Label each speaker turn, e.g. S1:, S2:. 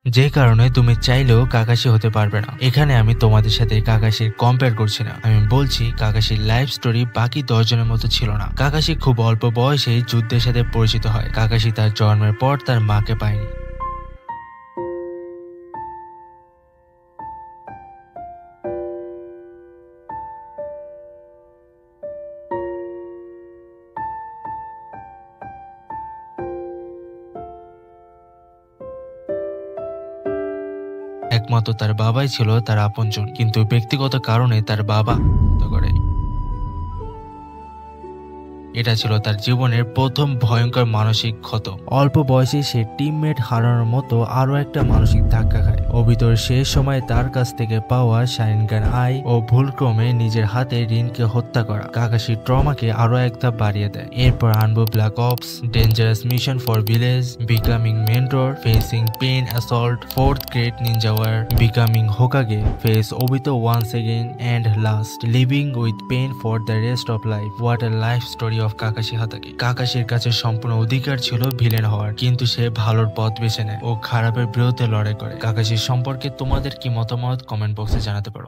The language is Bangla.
S1: যে কারণে তুমি চাইলেও কাকাশি হতে পারবে না। এখানে আমি তোমাদের সাথে কাকাশির কম্পেয়ার করছি না, আমি বলছি কাকাশির লাইফ স্টোরি বাকি 10 জনের মতো ছিল না। কাকাশি খুব অল্প বয়সেই যুদ্ধের সাথে পরিচিত হয়। কাকাশি তার জন্মের পর তার মাকে পায়নি। একমাত্র তার বাবাই ছিল তার আপনজন, কিন্তু ব্যক্তিগত কারণে তার বাবা হত্যা করে। এটা ছিল তার জীবনের প্রথম ভয়ঙ্কর মানসিক ক্ষত। অল্প বয়সে সে টিমমেট হারানোর মতো আরো একটা মানসিক ধাক্কা খায়। অভিতর শেষ সময় তার কাছ থেকে পাওয়া শাইনগান আই ও ভুলক্রমে নিজের হাতে রিনকে হত্যা করা কাকাশির ট্রমাকে আরো এক ধাপ বাড়িয়ে দেয়। এরপর আনবো black ops, dangerous mission for village, becoming mentor, facing pain assault, fourth great ninja war, becoming Hokage, face Obito once again, and last living with pain for the rest of life. What a life story of Kakashi Hatake. কাকাশির কাছে সম্পূর্ণ অধিকার ছিল ভিলেন হওয়ার, কিন্তু সে ভালোর পথ বেছে নেয় ও খারাপের বিরুদ্ধে লড়াই করে। কাকাশির সম্পর্কে তোমাদের কি মতামত কমেন্ট বক্সে জানাতে পারো।